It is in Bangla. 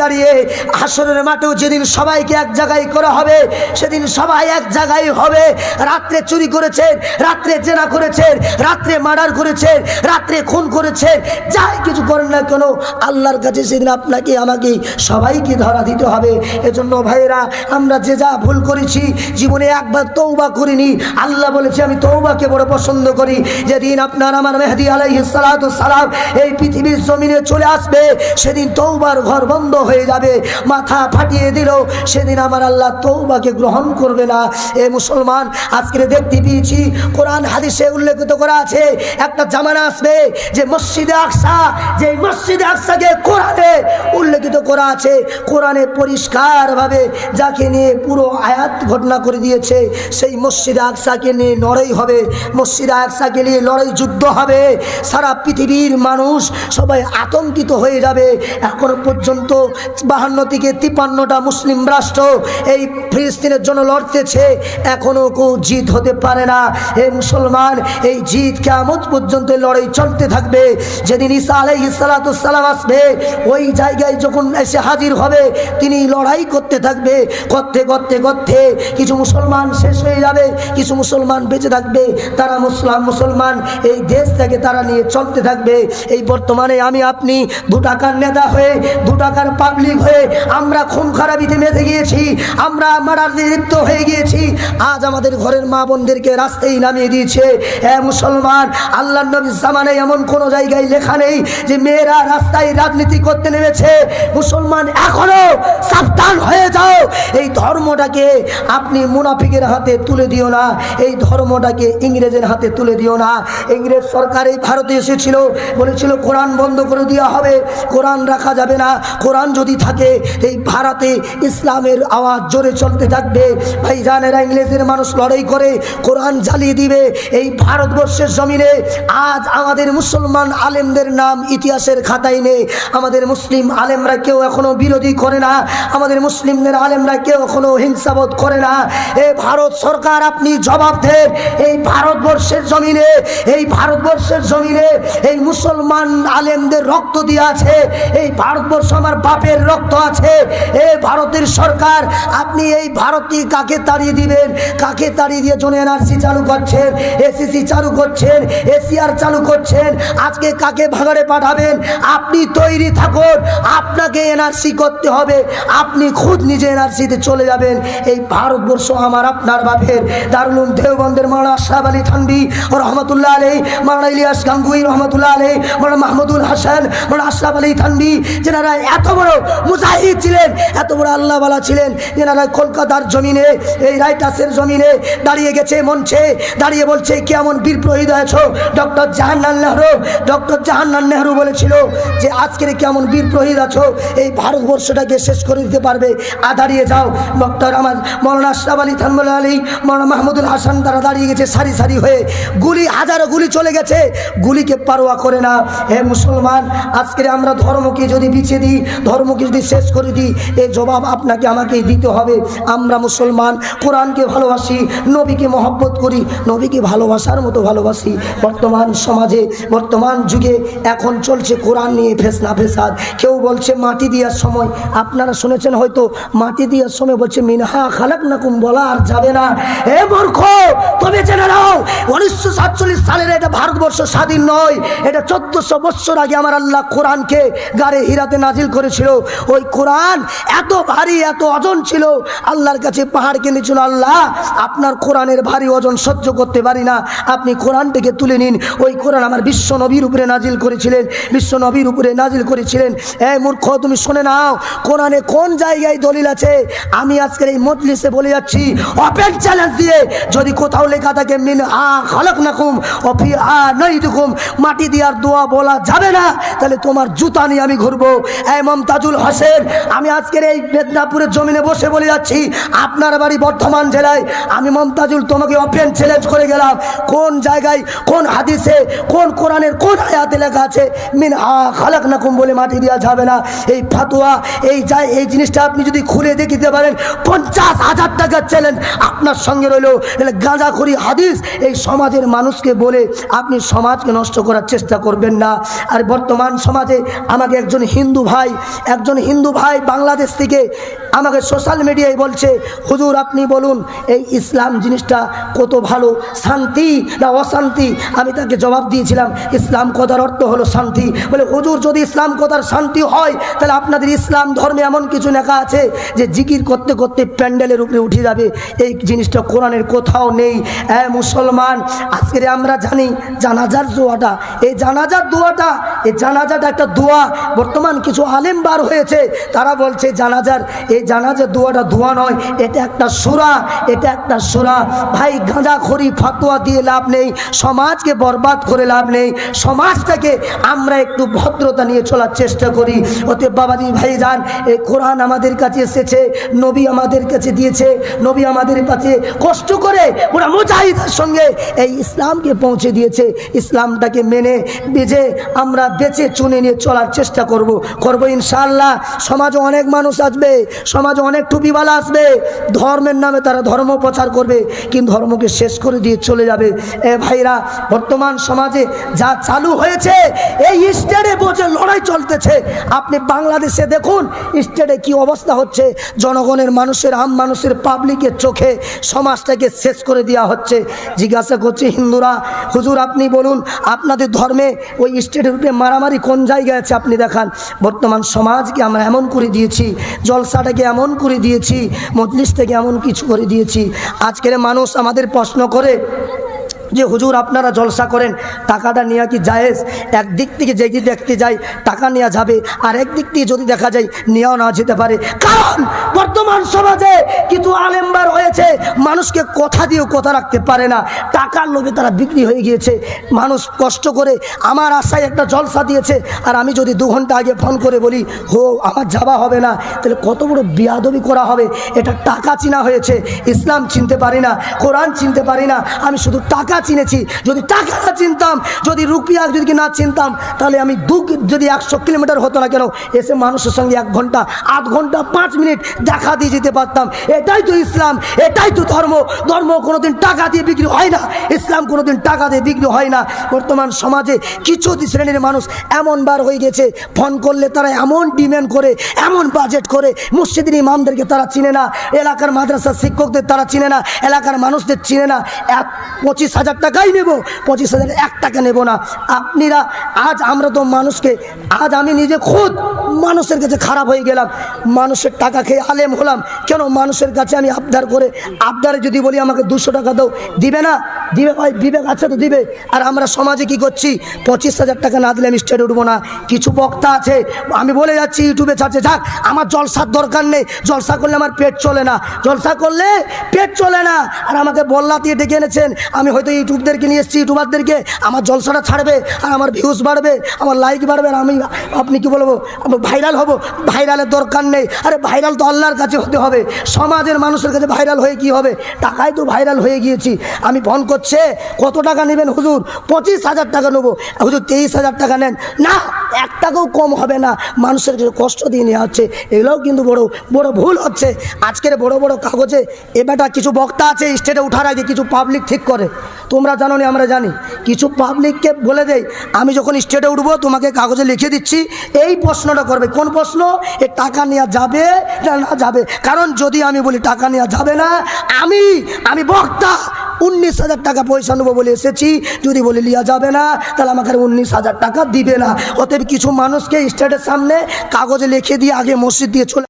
দাঁড়িয়ে হাসরের মাঠেও যেদিন সবাইকে এক জায়গায় করা হবে, সেদিন সবাই এক জায়গায় হবে। রাত্রে চুরি করেছেন, রাত্রে জেনা করেছেন, রাত্রে মার্ডার করেছেন, রাত্রে খুন করেছেন, যাই কিছু করেন না কেন আল্লাহর কাছে সেদিন আপনাকে আমাকে সবাইকে ধরা দিতে হবে। এজন্য ভাইয়েরা, আমরা যে যা ভুল করেছি জীবনে একবার তওবা করিনি। আল্লাহ বলেছে আমি তওবাকে বড় পছন্দ করি। যেদিন আপনার আমার মেহেদী আলাইহিস সালাতু সালাম এই পৃথিবীর জমিনে চলে আসবে, সেদিন তওবার ঘর বন্ধ হয়ে যাবে। মাথা ফাটিয়ে দিল, সেদিন আমার আল্লাহ তওবাকে গ্রহণ করবে না। এ মুসলমান, আজকে দেখতে পেয়েছি কোরআন হাদিসে উল্লেখিত করা আছে একটা জামানা আসবে যে মসজিদে আকসা, যে মসজিদে আকসাকে কোরআনে উল্লেখিত করা আছে, কোরআনে পরিষ্কারভাবে যাকে নিয়ে পুরো আয়াত ঘটনা করে দিয়েছে, সেই মসজিদে আকসাকে নিয়ে লড়াই হবে, মসজিদে আকসাকে নিয়ে লড়াই যুদ্ধ হবে। সারা পৃথিবীর মানুষ সবাই আতঙ্কিত হয়ে যাবে। এখনো পর্যন্ত 52 থেকে 53টা মুসলিম রাষ্ট্র এই ফিলিস্তিনের জন্য লড়তেছে, এখনো কেউ জিত হতে পারে না। এই মুসলমান, এই জিত কিয়ামত পর্যন্ত লড়াই চলতে থাকবে। যেদিন ঈসা আলাইহিস সালাতু সালাম আসবে, ওই জায়গায় যখন এসে হাজির হবে, তিনি লড়াই করতে থাকবে। করতে করতে করতে কিছু মুসলমান শেষ হয়ে যাবে, কিছু মুসলমান বেঁচে থাকবে। তারা মুসলমান এই দেশ থেকে তারা নিয়ে চলতে থাকবে। এই বর্তমানে আমি আপনি 2 টাকার নেতা হয়ে, 2 টাকার পাবলিক হয়ে আমরা খুন খারাপিতে মেতে গিয়েছি, আমরা মারাতে লিপ্ত হয়ে গিয়েছি। আজ আমাদের ঘরের মা বোনদেরকে রাস্তায় নামিয়ে দিয়েছে। হ্যাঁ মুসলমান, আল্লাহর নবীর জামানায় এমন কোনো জায়গায় লেখা নেই যে মেয়েরা রাস্তায় রাজনীতি করতে নেমেছে। মুসলমান, এখনো সাবধান হয়ে যাও। এই ধর্মটাকে আপনি মুনাফিকের হাতে তুলে দিও না, এই ধর্মটাকে ইংরেজের হাতে তুলে দিও না। ইংরেজ সরকার এই ভারতে এসেছিল, বলেছিল কোরআন বন্ধ করে দেওয়া হবে, কোরআন রাখা যাবে না। কোরআন যদি থাকে এই ভারতে ইসলামের আওয়াজ জোরে চলতে থাকবে। ভাইজানেরা, ইংরেজের মানুষ লড়াই করে কোরআন জ্বালিয়ে দিবে এই ভারতবর্ষের জমিনে। আজ আমাদের মুসলমান আলেমদের নাম ইতিহাসের খাতায় নেই। আমাদের মুসলিম আলেমরা কেউ এখনো বিরোধী করে না, আমাদের মুসলিমদের আলেমরা কেউ এখনো হিংসাবোধ করে না। এই ভারত সরকার, আপনি জবাব দেন। এই ভারতবর্ষের জমিনে, এই ভারতবর্ষের জমিনে এই মুসলমান আলেমদের রক্ত দিয়ে আছে, এই ভারতবর্ষ আমার বাপের রক্ত আছে। এই ভারতের সরকার, আপনি এই ভারতী কাকে তাড়িয়ে দিবেন? কাকে তাড়িয়ে দিয়ে জন এনআরসি চালু করছেন, এসিসি চালু করছেন, এসিআর চালু করছেন, আজকে কাকে ভাগাড়ে পাঠাবেন? আপনি তৈরি থাকুন, আপনাকে এনআরসি করতে হবে, আপনি খুদ নিজে এনআরসিতে চলে যাবেন। এই ভারতবর্ষ আমার আপনার বাপের। দারুল উলুম দেওবন্দের মাওলানা আশরাফ আলী থানভী রহমতুল্লাহ আলাইহি, মাওলানা ইলিয়াস গাঙ্গুহি রহমতুল্লাহ আলাইহি, মাওলানা মাহমুদুল হাসান, মাওলানা আশরাফ আলী থানভী, যেনারা এত বড় মুজাহিদ ছিলেন, এত বড় আল্লাহওয়ালা ছিলেন, যেনারা কলকাতার জমিনে, এই রাইটাসের জমিনে দাঁড়িয়ে গেছে মঞ্চে, দাঁড়িয়ে বলছে কেমন বীর প্রহিত আছো। ডক্টর জাহানারলাল নেহরু বলেছিল যে আজকের কেমন বীর প্রহিত আছো, এই ভারতবর্ষটাকে শেষ করে দিতে পারবে, দাঁড়িয়ে যাও। ডক্টর আমার মাওলানা আশরাফ আলী থানভী আলী, মাওলানা মাহমুদুল হাসান, তারা দাঁড়িয়ে গেছে সারি সারি হয়ে। গুলি, হাজারো গুলি চলে গেছে, গুলিকে পারোয়া করে না। হে মুসলমান, আজকের আমরা ধর্মকে যদি বিছিয়ে দিই, ধর্মকে যদি শেষ করে দিই, এই জবাব আপনাকে আমাকেই দিতে হবে। আমরা মুসলমান কোরআনকে ভালোবাসি, নবীকে মহব্বত করি, নবীকে ভালোবাসার মতো ভালোবাসি। বর্তমান সমাজে, বর্তমান যুগে এখন চলছে কোরআন নিয়ে ফেসনা ফেসাদ। কেউ বলছে মাটি দেওয়ার সময়, আপনারা শুনেছেন হয়তো, মাটি দেওয়ার সময় বলছে মিনহা খালাকনাকুম, বলা আর যাবে না। এ মূর্খ, তুমি জেনে নাও 1947 সালের এটা ভারতবর্ষ স্বাধীন নয়, এটা 1400 বছর আগে আমার আল্লাহ কোরআনকে গারে হীরাতে নাজিল করেছিল। ওই কোরআন এত ভারী, এত ওজন ছিল, আল্লাহর কাছে পাহাড় কেঁদেছিল, আল্লাহ আপনার কোরআনের ভারী ওজন সহ্য করতে পারি না, আপনি কোরআনটাকে তুলে নিন। ওই কোরআন আমার বিশ্ব নবীর উপরে নাজিল করেছিলেন, বিশ্ব নবীর উপরে নাজিল করেছিলেন। এই মূর্খ, তুমি শুনে নাও কোরআনে কোন জায়গায় দলিল আছে। আমি আজকের এই মজলিসে বলে যাচ্ছি, ওপেন চ্যালেঞ্জ দিয়ে, যদি কোথাও লেখা থাকে মিনহা খালাকনাকুম ওয়া ফিহা নুঈদুকুম, মাটি দেওয়ার দোয়া বলা যাবে না, তাহলে তোমার জুতা নিয়ে আমি ঘুরবো। এই মমতাজুল হোসেন, আমি আজকের এই মেদিনীপুরের জমিনে বসে বলে যাচ্ছি, আপনার বাড়ি বর্ধমান জেলায়, আমি মমতাজুল তোমাকে ওপেন চ্যালেঞ্জ করে গেলাম, কোন জায়গায়, কোন হাদিসে, কোন কোরআনের কোন আয়াতে লেখা আছে মিনহা খালাকনাকুম বলে মাটি দেওয়া যাবে না? এই ফাতোয়া, এই জিনিসটা আপনি যদি খুলে দেখিতে পারেন, 50,000 টাকার চ্যালেঞ্জ আপনার সঙ্গে রইল। গাঁজাখুরি হাদিস এই সমাজের মানুষকে বলে আপনি সমাজকে নষ্ট করার চেষ্টা করবেন না। আর বর্তমান সমাজে আমাকে একজন হিন্দু ভাই বাংলাদেশ থেকে আমাকে সোশ্যাল মিডিয়ায় বলছে, হুজুর আপনি বলুন এই ইসলাম জিনিসটা কত ভালো, শান্তি না অশান্তি? আমি তাকে জবাব দিয়েছিলাম, ইসলাম কথার অর্থ হলো শান্তি। বলে হুজুর যদি ইসলাম কথার শান্তি হয় তাহলে আপনাদের ইসলাম ধর্মে এমন কিছু লেখা আছে যে জিকির করতে করতে প্যান্ডেলের উপরে উঠে যাবে, এই জিনিসটা কোরআনের কোথাও নেই। মুসলমান, আজকে আমরা জানি জানাজার দোয়াটা, এই জানাজার দোয়াটা, এই জানাজাটা একটা দোয়া। বর্তমান কিছু আলেম বার হয়েছে, তারা বলছে জানাজার এই জানাজার দোয়াটা দোয়া নয়, এটা একটা সূরা, এটা একটা সূরা। ভাই গাঁজাখড়ি ফতোয়া দিয়ে লাভ নেই, সমাজকে বরবাদ করে লাভ নেই। সমাজটাকে আমরা একটু ভদ্রতা নিয়ে চলার চেষ্টা করি। ওতে বাবাজি ভাইজান, এই কোরআন আমাদের কাছে এসেছে, নবী আমাদের কাছে দিয়েছে, নবী আমাদের কাছে কষ্ট করে ওরা মুজাহিদের সঙ্গে এই ইসলামকে পৌঁছে দিয়েছে। ইসলামটাকে মেনে বেজে আমরা বেঁচে চুনে নিয়ে চলার চেষ্টা করব ইনশাআল্লাহ। সমাজে অনেক মানুষ আসবে, সমাজে অনেক টুপিওয়ালা আসবে, ধর্মের নামে তারা ধর্ম প্রচার করবে, কিন্তু ধর্মকে শেষ করে দিয়ে চলে যাবে। ভাইরা, বর্তমান সমাজে যা চালু হয়েছে, এই স্টেটে বসে লড়াই চলতেছে। আপনি বাংলাদেশে দেখুন স্টেটে কি অবস্থা হচ্ছে, জনগণের মানুষের, আম মানুষের, পাবলিকের চোখে সমাজটাকে শেষ করে দেওয়া হচ্ছে। জিজ্ঞাসা করছে হিন্দুরা, হুজুর আপনি বলুন আপনাদের ধর্মে ওই স্টেটের উপরে মারামারি কোন জায়গায় আছে আপনি দেখান। বর্তমান সমাজকে আমরা এমন করে দিয়েছি, জলসাটাকে এমন করে দিয়েছি, মজলিসটাকে এমন কিছু করে দিয়েছি। আজকের মানুষ আমাদের প্রশ্ন করে যে হুজুর আপনারা জলসা করেন, টাকাটা নেওয়া কি জায়েজ? একদিক থেকে যদি দেখতে যাই টাকা নেওয়া যাবে, আর একদিক থেকে যদি দেখা যায় নেওয়াও না যেতে পারে। কারণ বর্তমান সমাজে কিছু আলেমবার হয়েছে, মানুষকে কথা দিয়েও কথা রাখতে পারে না, টাকার লোভে তারা বিক্রি হয়ে গিয়েছে। মানুষ কষ্ট করে আমার আশায় একটা জলসা দিয়েছে, আর আমি যদি 2 ঘন্টা আগে ফোন করে বলি হো আমার যাওয়া হবে না, তাহলে কত বড় বিয়াদবি করা হবে। এটা টাকা চিনা হয়েছে, ইসলাম চিনতে পারি না, কোরআন চিনতে পারি না, আমি শুধু টাকা চিনেছি। যদি টাকা না চিনতাম, যদি রুপিয়া যদি না চিনতাম, তাহলে আমি যদি 100 কিলোমিটার হতো না কেন এসে মানুষের সঙ্গে 1 ঘন্টা, 8 ঘন্টা, 5 মিনিট দেখা দিয়ে যেতে পারতাম। এটাই তো ইসলাম, এটাই তো ধর্ম। ধর্ম কোনোদিন টাকা দিয়ে বিক্রি হয় না, ইসলাম কোনোদিন টাকা দিয়ে বিক্রি হয় না। বর্তমান সমাজে কিছু শ্রেণীর মানুষ এমন বার হয়ে গেছে, ফোন করলে তারা এমন ডিমান্ড করে, এমন বাজেট করে, মসজিদের ইমামদেরকে তারা চিনে না, এলাকার মাদ্রাসার শিক্ষকদের তারা চিনে না, এলাকার মানুষদের চিনে না। 25,000 টাকাই নেব, 25,000 1 টাকা নেব না। আপনারা আজ আমরা তো মানুষকে, আজ আমি নিজে খুদ মানুষের কাছে খারাপ হয়ে গেলাম, মানুষের টাকা খেয়ে আলেম হলাম কেন? মানুষের কাছে আমি আবদার করে, আবদারে যদি বলি আমাকে 200 টাকা দাও, দিবে না? দিবে ভাই, বিবেক আছে তো দিবে। আর আমরা সমাজে কি করছি, 25,000 টাকা না দিলে আমি স্টেজে উঠবো না। কিছু বক্তা আছে, আমি বলে যাচ্ছি ইউটিউবে ছাড়ছে, যাক আমার জলসার দরকার নেই, জলসা করলে আমার পেট চলে না, জলসা করলে পেট চলে না। আর আমাকে বল্লা দিয়ে ডেকে এনেছেন, আমি হয়তো ইউটিউবদেরকে নিয়ে এসেছি, ইউটিউবারদেরকে, আমার জলসাটা ছাড়বে আর আমার ভিউজ বাড়বে, আমার লাইক বাড়বে, আর আমি আপনি কি বলবো ভাইরাল হব। ভাইরালের দরকার নেই। আরে ভাইরাল তো আল্লাহর কাছে হতে হবে, সমাজের মানুষের কাছে ভাইরাল হয়ে কি হবে? টাকায় তো ভাইরাল হয়ে গিয়েছি। আমি ফোন করছে, কত টাকা নেবেন হুজুর? 25,000 টাকা নেবো। হুজুর 23,000 টাকা নেন না, 1 টাকাও কম হবে না। মানুষের কাছে কষ্ট দিয়ে নেওয়া হচ্ছে, এগুলোও কিন্তু বড় বড় ভুল হচ্ছে। আজকের বড় বড় কাগজে এবারটা কিছু বক্তা আছে স্টেটে ওঠার আগে কিছু পাবলিক ঠিক করে, তোমরা জানো না আমরা জানি, কিছু পাবলিককে বলে দেয় আমি যখন স্টেটে উঠবো তোমাকে কাগজে লিখে দিচ্ছি, এই প্রশ্নটা করবে। কোন প্রশ্ন? এ টাকা নেওয়া যাবে না না যাবে? কারণ যদি আমি বলি টাকা নেওয়া যাবে না, আমি বক্তা 19,000 টাকা পয়সা নেবো বলে এসেছি, যদি বলি লিয়া যাবে না তাহলে আমাকে 19,000 টাকা দিবে না। অতএব কিছু মানুষকে স্টেটের সামনে কাগজে লিখে দিয়ে আগে মসজিদ দিয়ে চলে